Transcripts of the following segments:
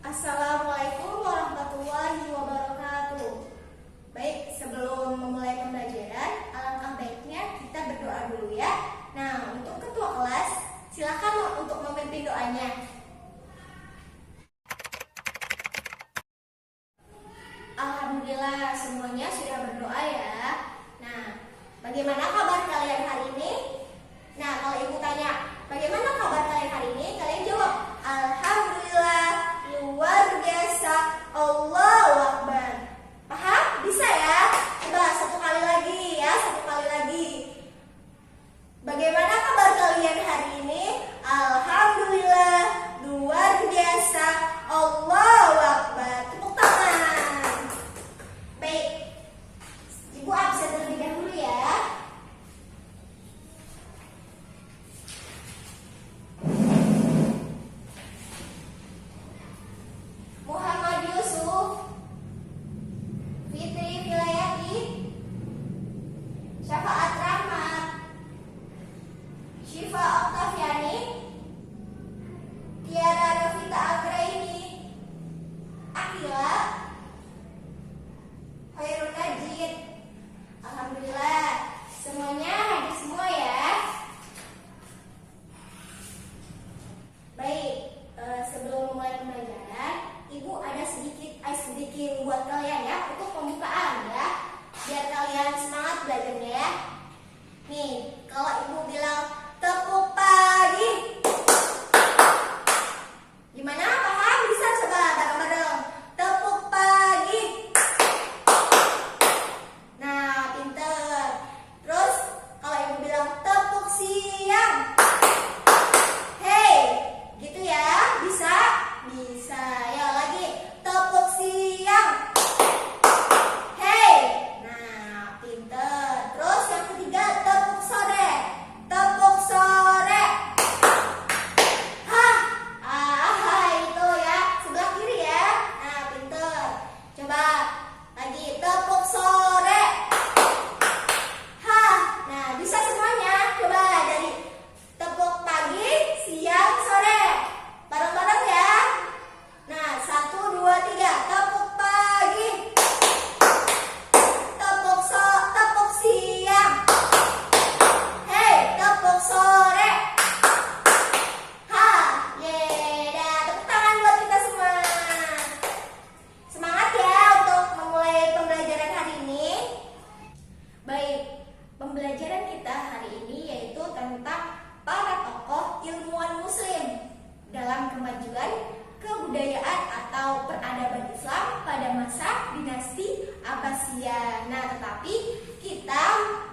Assalamualaikum warahmatullahi wabarakatuh. Baik, sebelum memulai pembelajaran, alangkah baiknya kita berdoa dulu ya. Nah, untuk ketua kelas, silakan untuk memimpin doanya. Alhamdulillah, semuanya sudah berdoa ya. Nah, bagaimana kabar kalian hari ini? Nah, kalau ibu tanya, bagaimana kabar kalian hari ini? Kalian jawab, Alhamdulillah, luar biasa, Allahu Akbar. Paham? Bisa ya? Coba satu kali lagi ya, satu kali lagi. Bagaimana kabar kalian hari ini? Alhamdulillah, luar biasa, Allahu Akbar. Tepuk tangan. Baik, ibu absen terlebih dahulu ya. Muhammad Yusuf, Fitri Vilayati, Syafaat Rahmat, Syifa Oktaviani, Tiara Novita Anggraini, Akila, Khairul Najid. Alhamdulillah, semuanya hadir semua ya. Baik, sebelum memulai pembelajaran, ibu ada sedikit ice breaking buat kalian ya, untuk pembukaan ya, biar kalian semangat belajarnya ya. Nih, kalau ibu bilang tepuk pagi, gimana? Paham? Bisa coba bareng-bareng. Tepuk pagi. Nah, pinter. Terus kalau ibu bilang tepuk siang, hey, gitu ya? Bisa? Bisa. Ya lagi, tepuk siang, hey. Nah, pinter. Terus yang ketiga, tepuk sore. Tepuk sore. Hah, itu ya, sebelah kiri ya. Nah, pinter. Coba lagi, tepuk sore. Hah, nah bisa semuanya. Coba dari tepuk pagi, siang, sore. Bareng-bareng ya. Nah, 1, 2, 3. Tepuk pagi. Tepuk siang. Hey, tepuk sore. Hah, dah. Tepuk tangan buat kita semua. Semangat ya untuk memulai pembelajaran hari ini. Baik, pembelajaran kita hari ini yaitu tentang para tokoh ilmuwan muslim dalam kemajuan kebudayaan atau peradaban Islam pada masa dinasti Abbasiyah. Nah, tetapi kita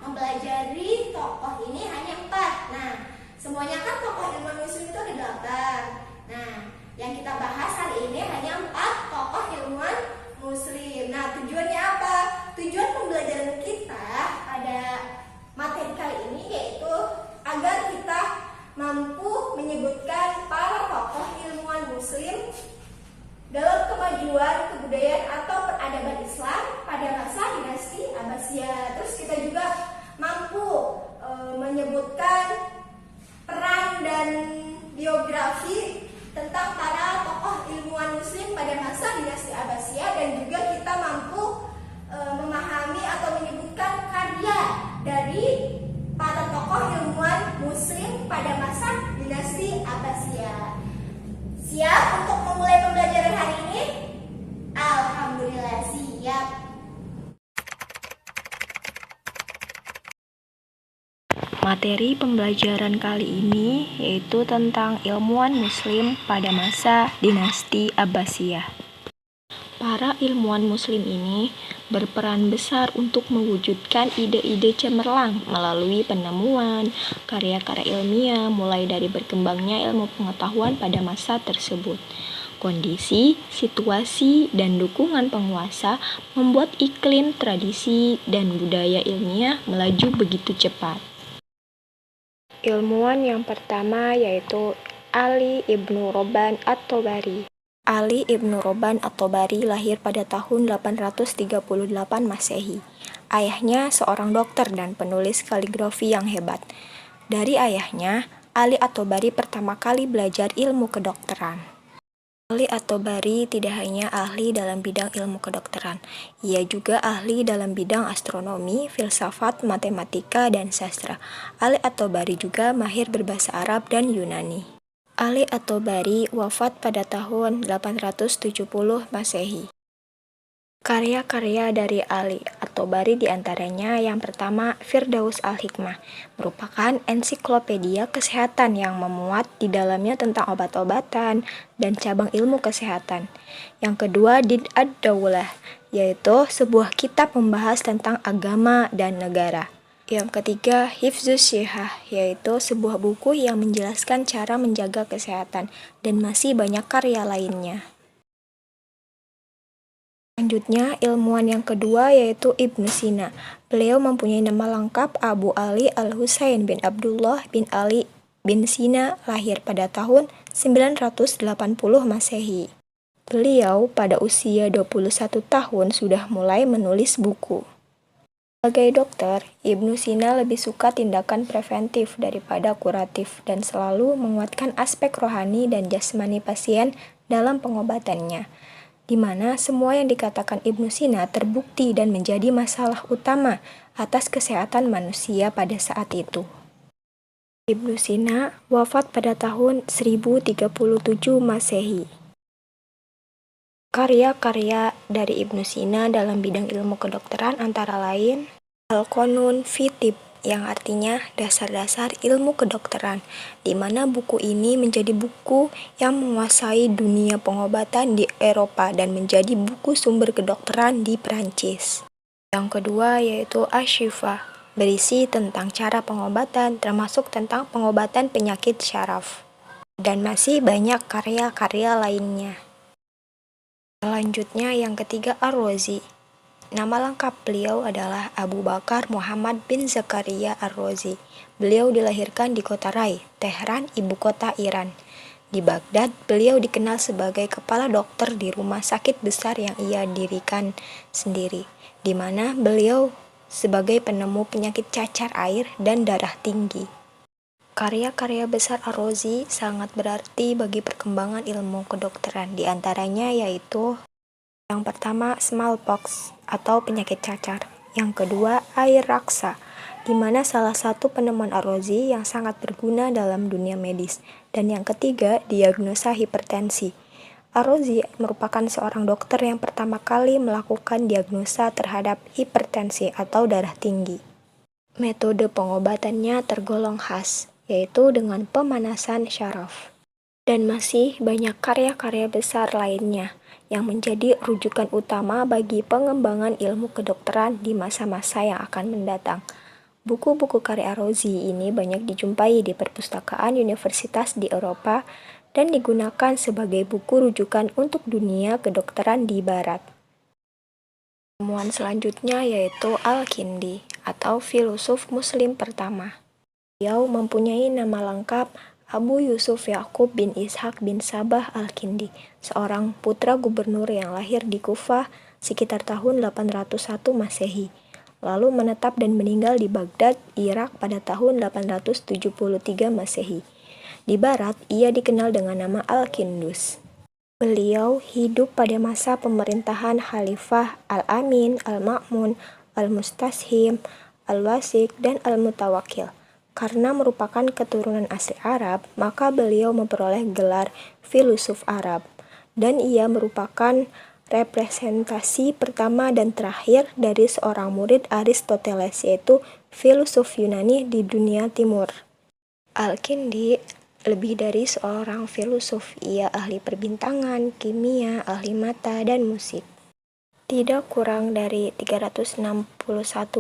mempelajari tokoh ini hanya 4. Nah, semuanya kan tokoh ilmuwan muslim itu ada 8. Nah, yang kita bahas hari ini hanya 4 tokoh ilmuwan muslim. Nah, tujuannya apa? Tujuan pembelajaran kita pada materi kali ini yaitu agar kita mampu menyebutkan para tokoh ilmuwan muslim dalam kemajuan kebudayaan atau peradaban Islam pada masa dinasti Abbasiyah. Terus kita juga mampu menyebutkan peran dan biografi tentang para tokoh ilmuwan muslim pada masa dinasti Abbasiyah, dan juga kita mampu memahami atau menyebutkan karya dari para tokoh ilmuwan muslim pada masa dinasti Abbasiyah. Siap untuk memulai pembelajaran hari ini? Alhamdulillah siap. Materi pembelajaran kali ini yaitu tentang ilmuwan muslim pada masa dinasti Abbasiyah. Para ilmuwan muslim ini berperan besar untuk mewujudkan ide-ide cemerlang melalui penemuan, karya-karya ilmiah, mulai dari berkembangnya ilmu pengetahuan pada masa tersebut. Kondisi, situasi, dan dukungan penguasa membuat iklim, tradisi, dan budaya ilmiah melaju begitu cepat. Ilmuwan yang pertama yaitu Ali ibnu Robban at-Tabari. Ali ibnu Robban at-Tabari lahir pada tahun 838 Masehi. Ayahnya seorang dokter dan penulis kaligrafi yang hebat. Dari ayahnya, Ali at-Tabari pertama kali belajar ilmu kedokteran. Ali at-Tabari tidak hanya ahli dalam bidang ilmu kedokteran, ia juga ahli dalam bidang astronomi, filsafat, matematika, dan sastra. Ali at-Tabari juga mahir berbahasa Arab dan Yunani. Ali at-Tabari wafat pada tahun 870 Masehi. Karya-karya dari Ali at-Tabari diantaranya yang pertama Firdaus al-Hikmah, merupakan ensiklopedia kesehatan yang memuat di dalamnya tentang obat-obatan dan cabang ilmu kesehatan. Yang kedua Din ad-Daulah, yaitu sebuah kitab membahas tentang agama dan negara. Yang ketiga, Hifzus Shihah, yaitu sebuah buku yang menjelaskan cara menjaga kesehatan, dan masih banyak karya lainnya. Selanjutnya, ilmuwan yang kedua yaitu Ibnu Sina. Beliau mempunyai nama lengkap Abu Ali al-Husain bin Abdullah bin Ali bin Sina, lahir pada tahun 980 Masehi. Beliau pada usia 21 tahun sudah mulai menulis buku. Sebagai dokter, Ibnu Sina lebih suka tindakan preventif daripada kuratif dan selalu menguatkan aspek rohani dan jasmani pasien dalam pengobatannya, di mana semua yang dikatakan Ibnu Sina terbukti dan menjadi masalah utama atas kesehatan manusia pada saat itu. Ibnu Sina wafat pada tahun 1037 Masehi. Karya-karya dari Ibnu Sina dalam bidang ilmu kedokteran antara lain Al-Qanun fi Tibb, yang artinya dasar-dasar ilmu kedokteran, di mana buku ini menjadi buku yang menguasai dunia pengobatan di Eropa dan menjadi buku sumber kedokteran di Perancis. Yang kedua yaitu Asy-Syifa, berisi tentang cara pengobatan termasuk tentang pengobatan penyakit syaraf. Dan masih banyak karya-karya lainnya. Selanjutnya yang ketiga Ar-Razi. Nama lengkap beliau adalah Abu Bakar Muhammad bin Zakaria Ar-Razi. Beliau dilahirkan di kota Rai, Tehran, ibu kota Iran. Di Baghdad, beliau dikenal sebagai kepala dokter di rumah sakit besar yang ia dirikan sendiri, di mana beliau sebagai penemu penyakit cacar air dan darah tinggi. Karya-karya besar Ar-Razi sangat berarti bagi perkembangan ilmu kedokteran, di antaranya yaitu yang pertama smallpox atau penyakit cacar, yang kedua air raksa, di mana salah satu penemuan Ar-Razi yang sangat berguna dalam dunia medis, dan yang ketiga diagnosa hipertensi. Ar-Razi merupakan seorang dokter yang pertama kali melakukan diagnosa terhadap hipertensi atau darah tinggi. Metode pengobatannya tergolong khas, yaitu dengan pemanasan syaraf. Dan masih banyak karya-karya besar lainnya yang menjadi rujukan utama bagi pengembangan ilmu kedokteran di masa-masa yang akan mendatang. Buku-buku karya Ar-Razi ini banyak dijumpai di perpustakaan universitas di Eropa dan digunakan sebagai buku rujukan untuk dunia kedokteran di Barat. Temuan selanjutnya yaitu Al-Kindi atau filosof muslim pertama. Beliau mempunyai nama lengkap Abu Yusuf Yaqub bin Ishaq bin Sabah Al-Kindi, seorang putra gubernur yang lahir di Kufah sekitar tahun 801 Masehi, lalu menetap dan meninggal di Baghdad, Irak pada tahun 873 Masehi. Di Barat, ia dikenal dengan nama Al-Kindus. Beliau hidup pada masa pemerintahan Khalifah Al-Amin, Al-Ma'mun, Al-Mustashim, Al-Wasik, dan Al-Mutawakkil. Karena merupakan keturunan asli Arab, maka beliau memperoleh gelar filosof Arab, dan ia merupakan representasi pertama dan terakhir dari seorang murid Aristoteles, yaitu filosof Yunani di dunia timur. Al-Kindi lebih dari seorang filosof, ia ahli perbintangan, kimia, ahli mata, dan musik. Tidak kurang dari 361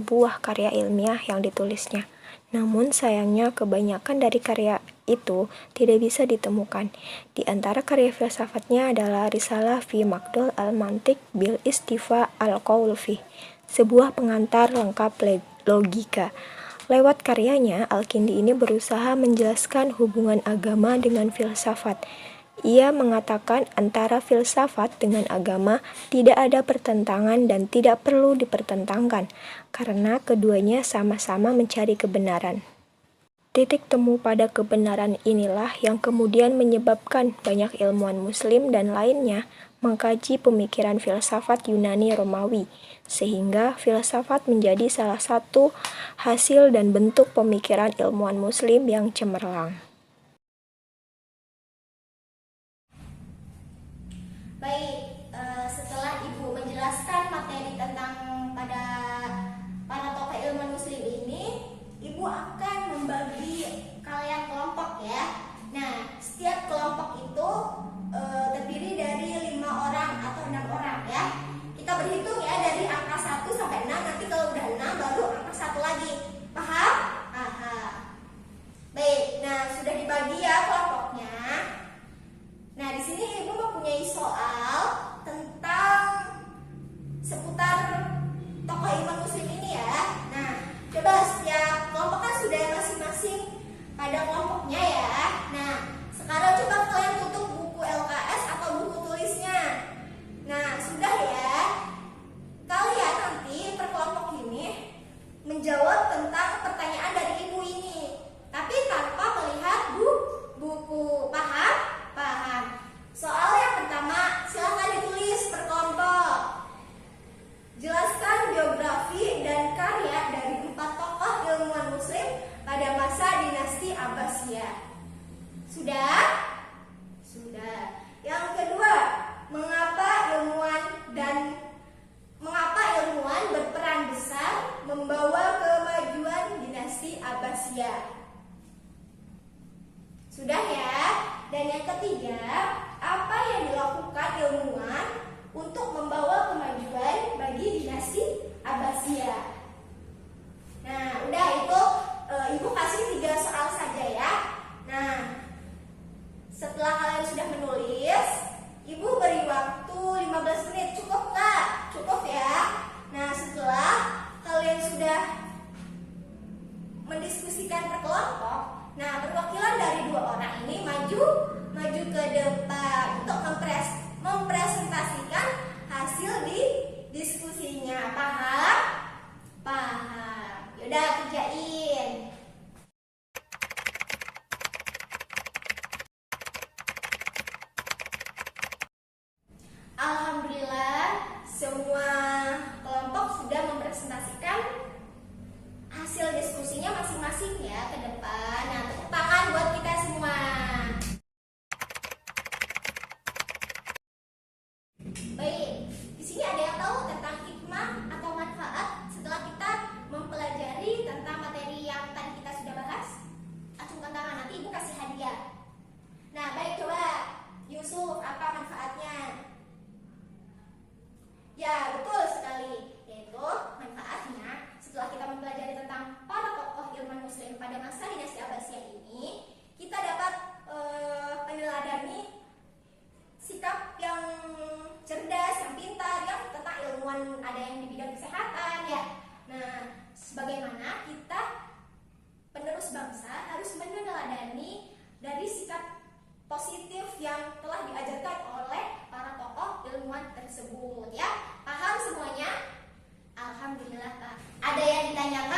buah karya ilmiah yang ditulisnya. Namun sayangnya kebanyakan dari karya itu tidak bisa ditemukan. Di antara karya filsafatnya adalah Risalah fi Maqdul al-Mantiq bil Istifa al-Qaul fi, sebuah pengantar lengkap logika. Lewat karyanya, Al-Kindi ini berusaha menjelaskan hubungan agama dengan filsafat. Ia mengatakan antara filsafat dengan agama tidak ada pertentangan dan tidak perlu dipertentangkan, karena keduanya sama-sama mencari kebenaran. Titik temu pada kebenaran inilah yang kemudian menyebabkan banyak ilmuwan Muslim dan lainnya mengkaji pemikiran filsafat Yunani Romawi, sehingga filsafat menjadi salah satu hasil dan bentuk pemikiran ilmuwan Muslim yang cemerlang. Baik, setelah Ibu menjelaskan materi tentang pada para tokoh ilmuwan Muslim ini, Ibu akan membagi kalian kelompok ya. Nah, setiap kelompok itu terdiri dari 5 orang atau 6 orang ya. Kita berhitung ya dari angka 1 sampai 6, nanti kalau udah 6 baru angka 1 lagi. Paham? Paham. Baik, nah sudah dibagi ya kelompoknya. Nah, di sini Ibu mempunyai soal tentang seputar tokoh ilmuwan Muslim ini ya. Nah, coba setiap kelompok kan sudah masing-masing pada kelompoknya ya. Nah, sekarang coba kalian tutup buku LKS atau buku tulisnya. Nah, sudah ya. Kalian nanti per kelompok ini menjawab tentang pertanyaan dari Ibu ini, tapi tanpa melihat buku. Paham? Paham. Soal yang pertama, silakan ditulis per kelompok. Jelaskan biografi dan karya dari 4 tokoh ilmuwan Muslim pada masa dinasti Abbasiyah. Sudah? Sudah. Yang kedua, mengapa ilmuwan berperan besar membawa kemajuan dinasti Abbasiyah? Sudah ya? Dan yang ketiga, apa yang dilakukan ilmuwan untuk membawa kemajuan bagi dinasti Abbasiyah? Nah, udah itu Ibu kasih 3 soal saja ya. Nah, setelah kalian sudah menulis, Ibu beri waktu 15 menit. Cukup nggak? Cukup ya. Nah, setelah kalian sudah mendiskusikan per kelompok, nah perwakilan dari 2 orang ini maju ke depan untuk mempresentasikan hasil di diskusinya. Paham? Paham. Yaudah, kerjain. Alhamdulillah, semua kelompok sudah mempresentasikan hasil diskusinya masing-masing ya ke depan. Nah, tepuk tangan buat kita semua. Baik, di sini ada yang tahu tentang hikmah atau manfaat setelah kita mempelajari tentang materi yang tadi kita sudah bahas? Acungkan tangan, nanti Ibu kasih hadiah. Nah, baik, coba Yusuf, apa manfaatnya? Ya, betul sekali. Yaitu manfaatnya setelah kita mempelajari tentang para tokoh ilmuwan Muslim pada masa dinasti Abbasiyah ini, kita dapat meneladani sikap yang cerdas, yang pintar, yang tentang ilmuwan, ada yang di bidang kesehatan ya. Nah, sebagaimana kita penerus bangsa harus meneladani dari sikap positif yang telah diajarkan oleh para tokoh ilmuwan tersebut ya. Paham semuanya? Alhamdulillah, Pak. Ada yang ditanyakan?